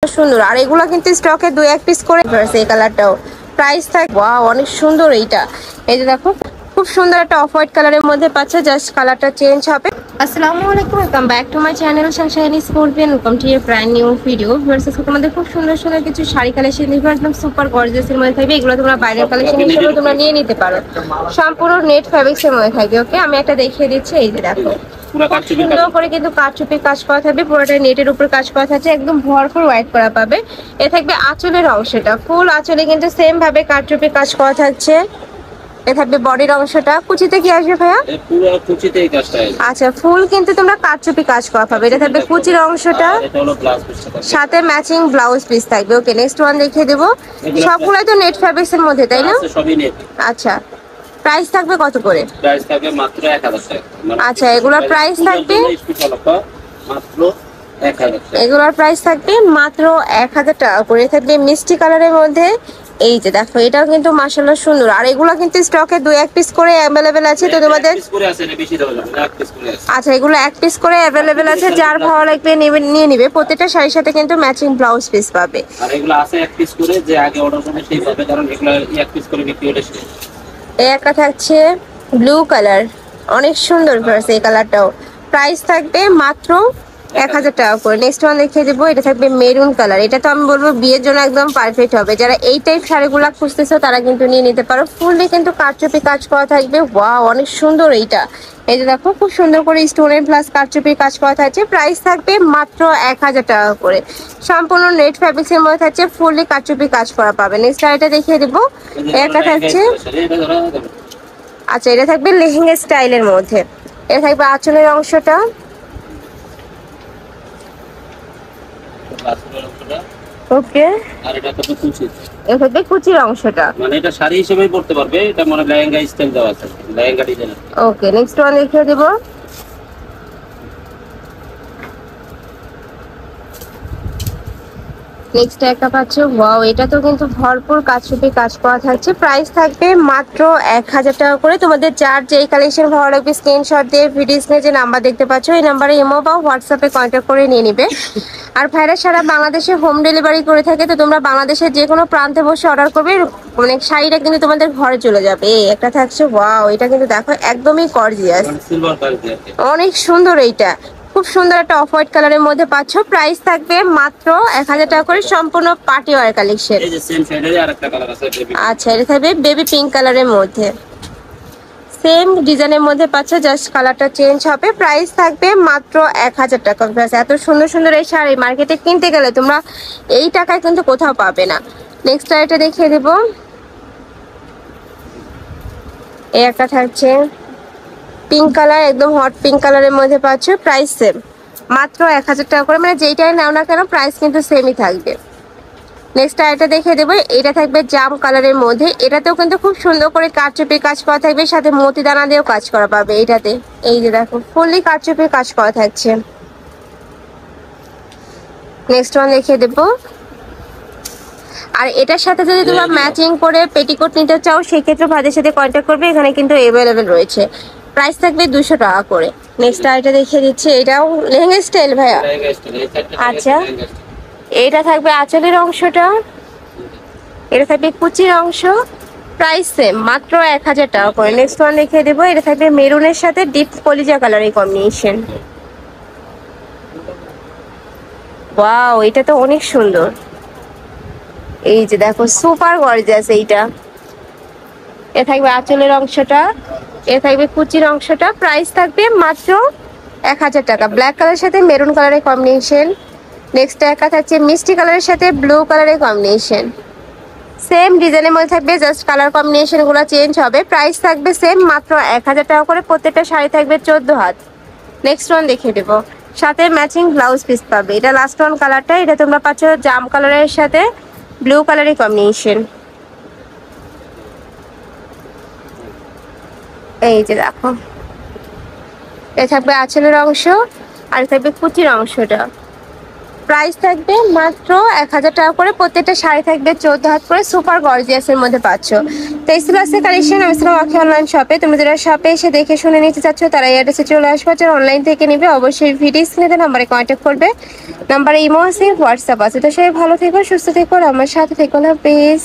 সুন্দর। আর এগুলো কিন্তু স্টকে 2-1 পিস করে আছে। এই কালারটাও প্রাইস থাকে ওয়াও অনেক সুন্দর। এইটা এই যে দেখো খুব সুন্দর একটা অফ হোয়াইট কালারের মধ্যে পাচ্ছে, জাস্ট কালারটা চেঞ্জ হবে। আসসালামু আলাইকুম, welcome back to my channel Sunshine sports, welcome to A brand new video. Versus তোমাদের খুব সুন্দর সুন্দর কিছু শাড়ি কালেকশন দেখবে, একদম সুপার গর্জিয়াস এর মধ্যে থাকবে। এগুলো তোমরা বাইরের কালেকশন হিসেবে তোমরা নিয়ে নিতে পারো, সম্পূর্ণ নেট ফ্যাব্রিক্স এর মধ্যে থাকবে। ওকে, আমি একটা দেখিয়ে দিচ্ছি। এই যে দেখো সুন্দর করে কিন্তু কারচুপির কাজ করা থাকবে, পুরোটা নেটের উপর কাজ করা থাকছে, একদম ভরপুর হোয়াইট করা পাবে। এ থাকবে আঁচলের অংশটা, ফুল আঁচলে কিন্তু সেম ভাবে কারচুপির কাজ করা থাকছে। এ থাকবে বডির অংশটা, কুচিতে কি আসবে ভাইয়া? পুরো কুচিতেই কাজটা আসবে। আচ্ছা, ফুল কিন্তু তোমরা কারচুপি কাজ করা পাবে। এটা থাকবে কুচির অংশটা, এটা হলো ব্লাউজ পিসটা, সাথে ম্যাচিং ব্লাউজ পিস থাকবে। ওকে, নেক্সট ওয়ান দেখিয়ে দেব। সবগুলাই তো নেট ফ্যাব্রিক্স এর মধ্যে, তাই না? সবই নেট। আচ্ছা, প্রাইস থাকবে কত করে? প্রাইস থাকবে মাত্র 1000 টাকা। আচ্ছা, এগুলোর প্রাইস থাকবে মাত্র 1000 টাকা। এগুলোর প্রাইস থাকবে মাত্র 1000 টাকা করে। থাকবে মিষ্টি কালারের মধ্যে। এই যে দেখো, এটাও কিন্তু মাশাআল্লাহ সুন্দর। আর এগুলো কিন্তু স্টকে 2-1 পিস করে अवेलेबल আছে, তো তোমাদের পিস করে আছে না, বেশি দাও না, এক পিস করে আছে। আচ্ছা, এগুলো 1 পিস করে अवेलेबल আছে, যার ভালো লাগবে নিয়ে নিবে। প্রত্যেকটা শাড়ির সাথে কিন্তু ম্যাচিং ব্লাউজ পিস পাবে। আর এগুলো আছে এক পিস করে, যে আগে অর্ডার করবে সেই পাবে, কারণ এগুলো এক পিস করে বিক্রি হলে শেষ। এই একটা থাকছে ব্লু কালার, অনেক সুন্দর প্রাইস। এই কালারটাও প্রাইস থাকবে মাত্র 1000 টাকা করে। নেক্সট ওয়ান দেখিয়ে দেবো। এটা থাকবে মেরুন কালার। এটা তো আমি বলবো বিয়ের জন্য একদম পারফেক্ট হবে। যারা এই টাইপ শাড়িগুলো খুঁজতেছো তারা কিন্তু নিয়ে নিতে পারো। ফুললি কিন্তু কারচুপি কাজ করা থাকবে। ওয়াও অনেক সুন্দর। এইটা এই যে দেখো খুব সুন্দর করে স্টোনের প্লাস কারচুপির কাজ করা থাকছে। প্রাইস থাকবে মাত্র 1000 টাকা করে। সম্পূর্ণ নেট ফ্যাব্রিক্স এর মধ্যে থাকছে, ফুললি কারচুপি কাজ করা পাবে। নেক্সট শাড়িটা দেখিয়ে দেবো। একটা থাকছে, আচ্ছা এটা থাকবে লেহেঙ্গা স্টাইলের মধ্যে। এটা থাকবে আঁচলের অংশটা, ওকে। আর এটা তো কুচি, এটা থাকবে কুচির অংশটা, মানে এটা শাড়ি হিসেবেই পরতে পারবে। এটা মানে লেহেঙ্গা স্টাইল দেওয়া আছে, লেহেঙ্গা ডিজাইন। ওকে, নেক্সট ওয়ান দেখিয়ে দেব। নেক্সট একটা পাচ্ছে, ওয়াও এটা তো কিন্তু ভরপুর কারচুপি কাজ করা থাকছে। প্রাইস থাকবে মাত্র 1000 টাকা করে। তোমাদের যার যেই কালেকশন ভালো লাগবে স্ক্রিনশট দিয়ে ভিডিও স্ক্রিনে যে নাম্বার দেখতে পাচ্ছ এই নাম্বারে ইমো বা হোয়াটসঅ্যাপে কন্ট্যাক্ট করে নিয়ে নিবে। আর ভাইরা সারা বাংলাদেশে হোম ডেলিভারি করে থাকে, তো তোমরা বাংলাদেশের যে কোনো প্রান্তে বসে অর্ডার করবে, মানে শাড়িটা কিন্তু তোমাদের ঘরে চলে যাবে। এই একটা থাকছে, ওয়াও এটা কিন্তু দেখো একদমই গর্জিয়াস, সিলভার কালার দিয়ে অনেক সুন্দর। এইটা খুব সুন্দর একটা অফ হোয়াইট কালারের মধ্যে পাচ্ছ। প্রাইস থাকবে মাত্র 1000 টাকা করে। সম্পূর্ণ পার্টি ওয়্যার কালেকশন। এই যে সেম শাড়িরই আরেকটা কালার আছে, বেবি। আচ্ছা, এটা থাকবে বেবি পিঙ্ক কালারের মধ্যে, সেম ডিজাইনের মধ্যে পাচ্ছ, জাস্ট কালারটা চেঞ্জ হবে। প্রাইস থাকবে মাত্র 1000 টাকা। এত সুন্দর সুন্দর এই শাড়ি মার্কেটে কিনতে গেলে তোমরা এই টাকায় কিন্তু কোথাও পাবে না। নেক্সট এটা দেখিয়ে দেব। এই একটা থাকছে পিঙ্ক কালার, একদম হট পিঙ্ক কালারের মধ্যে পাচ্ছ। প্রাইস সেম মাত্র 1000 টাকা করে, মানে যেইটাই নাও না কেন প্রাইস কিন্তু সেমই থাকবে। নেক্সট এটা দেখিয়ে দেবো। এটা থাকবে জাম কালারের মধ্যে। এটাতেও কিন্তু খুব সুন্দর করে কারচুপির কাজ করা থাকবে, সাথে মতি দানা দিয়েও কাজ করা পাবে এটাতে। এই যে দেখো ফুললি কারচুপির কাজ করা থাকছে। নেক্সট ওয়ান দেখিয়ে দেবো। আর এটার সাথে যদি তোমরা ম্যাচিং করে পেটিকোট নিতে চাও সেক্ষেত্রে ভাইদের সাথে কন্ট্যাক্ট করবে, এখানে কিন্তু অ্যাভেলেবেল রয়েছে। প্রাইস থাকবে 200 টাকা করে। নেক্সট এটা দেখিয়ে দিচ্ছি। এটাও লেহেঙ্গা স্টাইল ভাইয়া। আচ্ছা, এটা থাকবে আঁচলের অংশটা, এটা থাকবে কুচির অংশ। প্রাইস সেম মাত্র 1000 টাকা করে। নেক্সট ওয়ান দেখিয়ে দেবো। এটা থাকবে মেরুনের সাথে ডিপ কলিজা কালারের কম্বিনেশন। ওয়াও এটা তো অনেক সুন্দর। এই যে দেখো সুপার গর্জিয়াস। এইটা এ থাকবে আঁচলের অংশটা, এ থাকবে কুচির অংশটা। প্রাইস থাকবে মাত্র 1000 টাকা। ব্ল্যাক কালারের সাথে মেরুন কালারের কম্বিনেশন। নেক্সট একটা থাকছে মিষ্টি কালারের সাথে ব্লু কালারের কম্বিনেশন। সেম ডিজাইনের মধ্যে থাকবে, জাস্ট কালার কম্বিনেশন গুলো চেঞ্জ হবে। প্রাইস থাকবে সেম মাত্র 1000 টাকা করে। প্রত্যেকটা শাড়ি থাকবে 14 হাত। নেক্সট ওয়ান দেখিয়ে দেবো, সাথে ম্যাচিং ব্লাউজ পিস পাবে। এটা লাস্ট ওয়ান কালারটা, এটা তোমরা পাচ্ছ জাম কালারের সাথে ব্লু কালারের কম্বিনেশন। এই যে দেখো, এ থাকবে আঁচলের অংশ, আর থাকবে কুচির অংশটা। প্রাইস থাকবে মাত্র 1000 টাকা করে। প্রত্যেকটা শাড়ি থাকবে 14 হাত করে, সুপার গর্জিয়াসের মধ্যে পাচ্ছ। তো এই ছিল আজকে কালেকশন। আমি ছিলাম আখি অনলাইন শপে। তুমি যারা শপে এসে দেখে শুনে নিতে চাচ্ছ তারা এই অ্যাড্রেসে চলে আসবে। যারা অনলাইন থেকে নিবে অবশ্যই ভিডিও স্ক্রিনে নাম্বারে কন্ট্যাক্ট করবে। নাম্বারে ইমো আছে, হোয়াটসঅ্যাপ আছে। তো সবাই ভালো থেকো, সুস্থ থেকো, আর আমার সাথে থেকো। আল্লাহ হাফেজ।